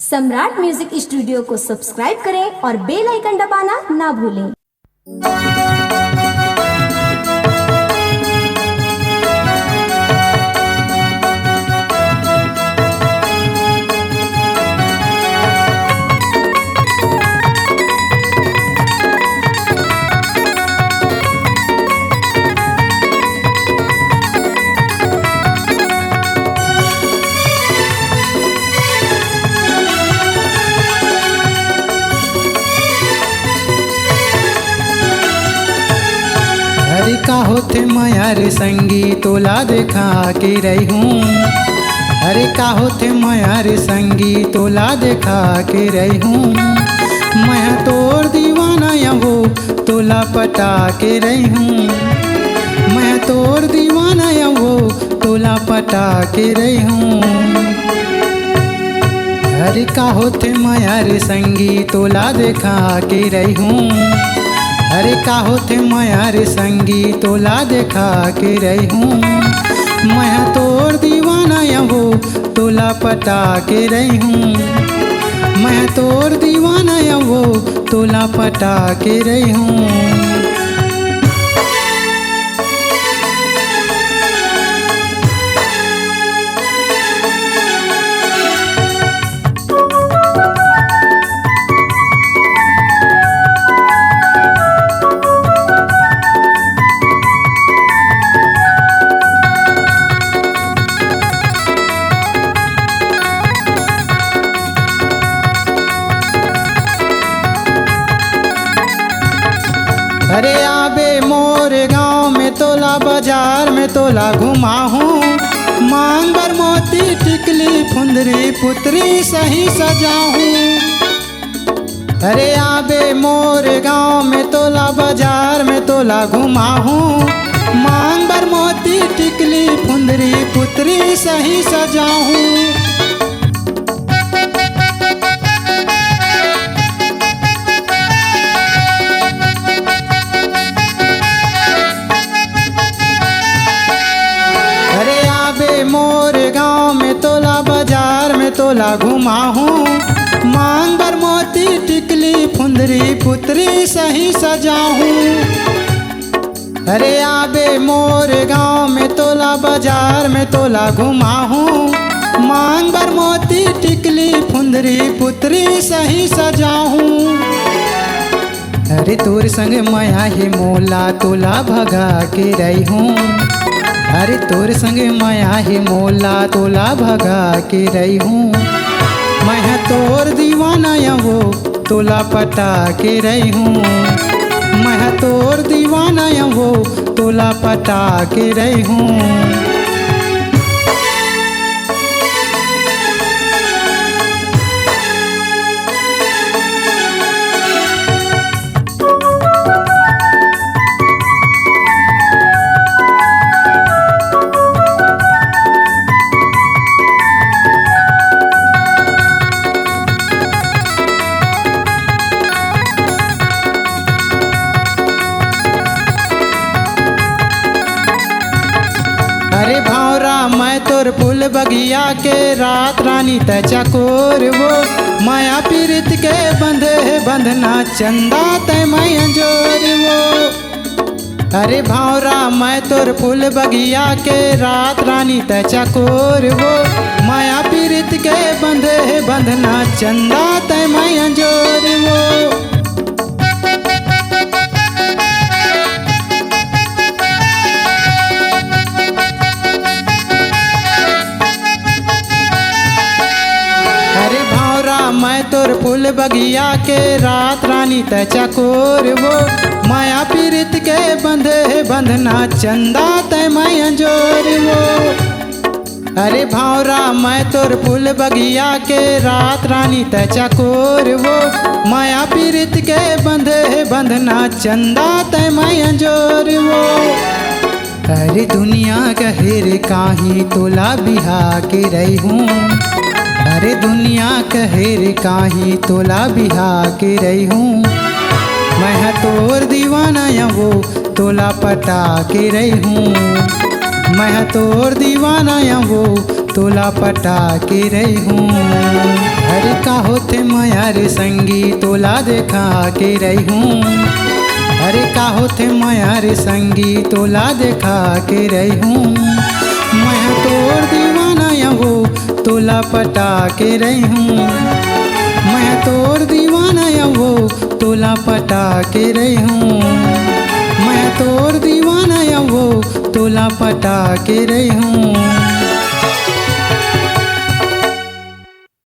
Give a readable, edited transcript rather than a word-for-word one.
सम्राट music studio को subscribe करें और बेल आइकन दबाना ना भूलें। अरे का होते माया रे संगी तोला देखा के रही हूँ। अरे का होते माया रे संगी तोला देखा के रही हूँ। मैं तोर दीवाना या वो तोला पटा के रही हूँ। मैं तोर दीवाना या वो तोला पटा के रही हूँ। अरे का होते माया रे संगी तोला देखा के रही हूँ। अरे का होते माया रे संगी तोला देखा के रही हूँ। मैं तोर दीवाना या वो तोला पटा के रही हूँ। मैं तोर दीवाना या वो तोला पटा के रही हूँ। अरे आबे मोर गाँव में तोला बाजार में तोला घुमा हूँ। मांग बर मोती टिकली फुंदरी पुतरी सही सजाऊँ। अरे आबे मोर गाँव में तोला बाजार में तोला घुमा हूँ। मांग बर मोती टिकली फुंदरी पुतरी सही सजाऊँ। मोर गाँव में तोला बाजार में तोला घुमा हूँ। मांग बर मोती टिकली फुंदरी पुतरी सही सजाऊँ। अरे आबे मोर गाँव में तोला बाजार में तोला घुमा हूँ। मांग बर मोती टिकली फुंदरी पुतरी सही सजाऊँ। अरे तोर संग माया ही मोला तोला भगा के रही हूँ। अरे तोर संग माया ही मोला तोला भगा के रही हूँ। मैं तोर दीवाना या वो तोला पटा के रही हूँ। मैं तोर दीवाना या वो तोला पटा के रही हूँ। अरे भावरा मैं तोर फूल बगिया के रात रानी त चकोर वो। माया पीरित के बंधे बंधना चंदा तय मैं जोर वो। अरे भावरा मैं तोर फूल बगिया के रात रानी त चकोर वो। माया पीरित के बंधे बंधना चंदा तय मैं जोर वो। मैं तोर फूल बगिया के रात रानी त चकोर वो। माया पीरित के बंधे बंधना चंदा तय मैं जोर वो। अरे भावरा मैं तोर फूल बगिया के रात रानी त चकोर वो। माया पीरित के बंधे बंधना चंदा तय मैं जोर वो। अरे दुनिया कहे रे काही तोला बिहा के रही हूँ। अरे दुनिया कहे रे काही तोला बिहा के रही हूँ। मैं तोर दीवाना या वो तोला पटा के रही हूँ। मैं तोर दीवाना या वो तोला पटा के रही हूँ। अरे का रे संगी तोला देखा के रही हूँ। अरे का होते माया रे संगी तोला देखा के रही हूँ। मैं तोर दीवाना या वो तोला पटा के रही हूँ। मैं तोर दीवाना या वो तोला पटा के रही हूँ। मैं तोर दीवाना या वो तोला पटा के रही हूँ।